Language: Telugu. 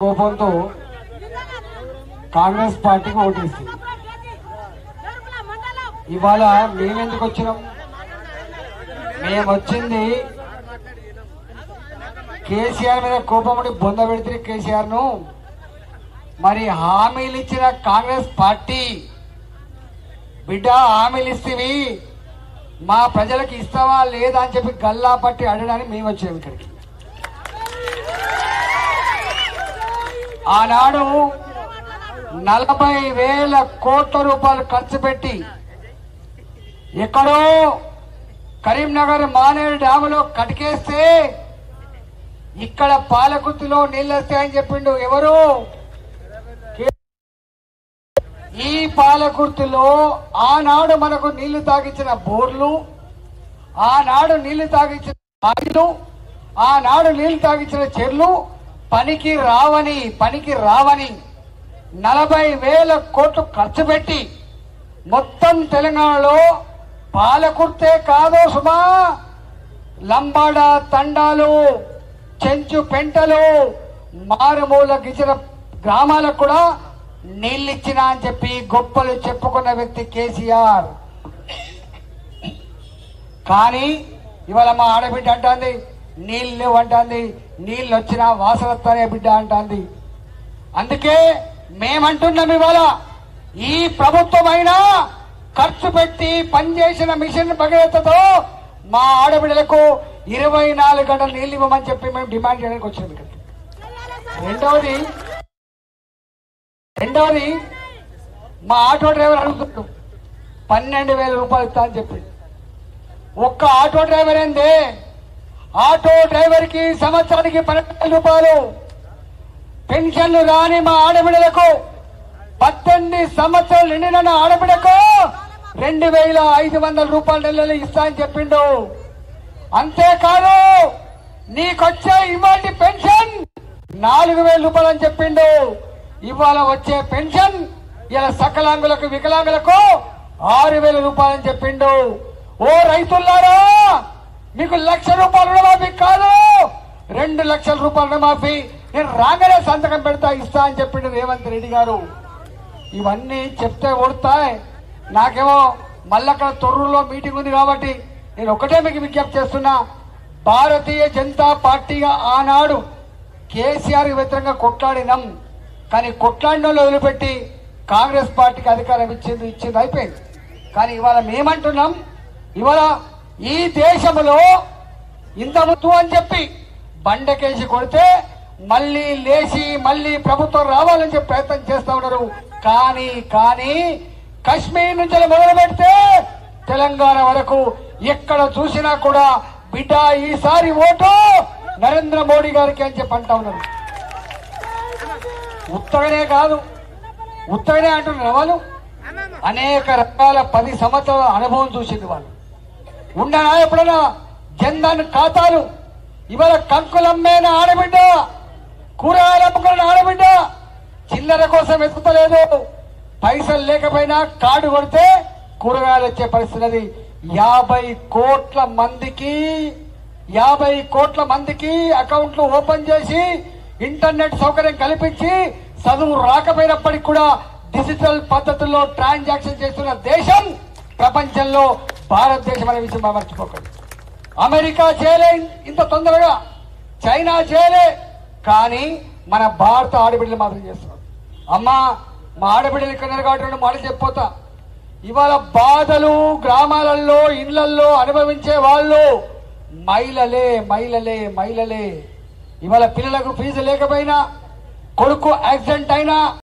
కోపంతో కాంగ్రెస్ పార్టీకి ఓటేసింది. ఇవాళ మేమెందుకు వచ్చినాం? మేము వచ్చింది కేసీఆర్ మీద కోపముడి బొంద పెడితే కేసీఆర్ ను మరి హామీలు ఇచ్చిన కాంగ్రెస్ పార్టీ బిడ్డ హామీలు ఇస్తేవి మా ప్రజలకు ఇస్తావా లేదా అని చెప్పి గల్లా పట్టి అడగడానికి మేము వచ్చాము ఇక్కడికి. ఆనాడు 40,000 కోట్ల రూపాయలు ఖర్చు పెట్టి ఎక్కడో కరీంనగర్ మానేరు డ్యాములో కటికేస్తే ఇక్కడ పాలకుర్తిలో నీళ్ళు వస్తాయని చెప్పిండు. ఎవరు? ఈ పాలకుర్తిలో ఆనాడు మనకు నీళ్లు తాగించిన బోర్లు, ఆనాడు నీళ్లు తాగించిన బావిలు, ఆనాడు నీళ్లు తాగించిన చెర్లు పనికి రావని 40,000 కోట్లు ఖర్చు పెట్టి మొత్తం తెలంగాణలో పాలకుర్తే కాదు సుమా, లంబాడ తండాలు, చెంచు పెంటలు, మారుమూల గిరిజన గ్రామాలకు కూడా నీళ్ళిచ్చినా అని చెప్పి గొప్పలు చెప్పుకున్న వ్యక్తి కేసీఆర్. కానీ ఇవాళ మా ఆడబిడ్డ అంటుంది నీళ్ళు లేవు అంటుంది, నీళ్ళు వచ్చినా వాసన వస్తానే బిడ్డ అంటుంది. అందుకే మేమంటున్నాం ఇవాళ ఈ ప్రభుత్వం అయినా ఖర్చు పెట్టి పనిచేసిన మిషన్ భగీరథతో మా ఆడబిడ్డలకు 24 గంటలు నీళ్ళు ఇవ్వమని చెప్పి మేము డిమాండ్ చేయడానికి వచ్చినాం ఇక్కడ. రెండవది మా ఆటో డ్రైవర్ అడుగుతున్నాడు 12,000 రూపాయలు ఇస్తా అని చెప్పి. ఒక్క ఆటో డ్రైవర్ ఏందే? ఆటో డ్రైవర్ కి సంవత్సరానికి 12,000 రూపాయలు పెన్షన్లు రాని మా ఆడబిడ్డలకు 18 సంవత్సరాలు నిండిన ఆడబిడ్డకు 2,500 రూపాయల నెలలు ఇస్తా అని చెప్పిండు. అంతేకాదు నీకొచ్చే ఇవాళ పెన్షన్ 4,000 రూపాయలు అని చెప్పిండు. ఇవాళ వచ్చే పెన్షన్ ఇలా సకలాంగులకు వికలాంగులకు 6,000 రూపాయలు అని చెప్పిండు. ఓ రైతులారా, మీకు 1,00,000 రూపాయలు రుణమాఫీ కాదు, 2,00,000 రూపాయలు రుణమాఫీ నేను రాగానే సంతకం పెడతా ఇస్తా అని చెప్పిండు రేవంత్ రెడ్డి గారు. ఇవన్నీ చెప్తే ఓడతాయి. నాకేమో మళ్ళీ అక్కడ తొర్రూరులో మీటింగ్ ఉంది కాబట్టి నేను ఒకటే మీకు విజ్ఞప్తి చేస్తున్నా. భారతీయ జనతా పార్టీగా ఆనాడు కేసీఆర్ వ్యతిరేకంగా కొట్లాడినాం. కానీ కొట్లాడిన వాళ్ళు వదిలిపెట్టి కాంగ్రెస్ పార్టీకి అధికారం ఇచ్చింది అయిపోయింది. కానీ ఇవాళ మేమంటున్నాం, ఇవాళ ఈ దేశంలో ఇంత ముత్తు అని చెప్పి బండకేసి కొడితే మళ్ళీ లేచి మళ్ళీ ప్రభుత్వం రావాలని చెప్పి ప్రయత్నం చేస్తా ఉన్నారు. కానీ కశ్మీర్ నుంచి మొదలు పెడితే తెలంగాణ వరకు ఎక్కడ చూసినా కూడా బిడ్డ ఈసారి ఓటు నరేంద్ర మోడీ గారికి అని చెప్పి అంటా ఉన్నారు. ఉత్తగనే కాదు, ఉత్తగనే అంటున్నారు వాళ్ళు. అనేక రకాల 10 సంవత్సరాల అనుభవం చూసింది వాళ్ళు. ఉండనా ఎప్పుడైనా జన్ధన్ ఖాతాలు? ఇవాళ కంకులమ్మేన ఆడబిడ్డ, కూరగాయలు అమ్ముకున్న ఆడబిడ్డ చిల్లర కోసం వెతుకుతలేదు. పైసలు లేకపోయినా కార్డు కొడితే కూరగాయలు వచ్చే పరిస్థితి. 50 కోట్ల మందికి అకౌంట్లు ఓపెన్ చేసి ఇంటర్నెట్ సౌకర్యం కల్పించి చదువు రాకపోయినప్పటికీ కూడా డిజిటల్ పద్ధతుల్లో ట్రాన్సాక్షన్ చేస్తున్న దేశం ప్రపంచంలో భారతదేశం అనే విషయం మర్చిపోకండి. అమెరికా చేయలే ఇంత తొందరగా, చైనా చేయలే, కానీ మన భారత ఆడబిడ్డలు మాత్రం చేస్తున్నారు. అమ్మా, మా ఆడబిడ్డలు ఇక్కడ కాబట్టి మాటలు చెప్పిపోతా. ఇవాళ బాధలు గ్రామాలలో ఇళ్లలో అనుభవించే వాళ్ళు మహిళలే. ఇవాళ పిల్లలకు ఫీజు లేకపోయినా, కొడుకు యాక్సిడెంట్ అయినా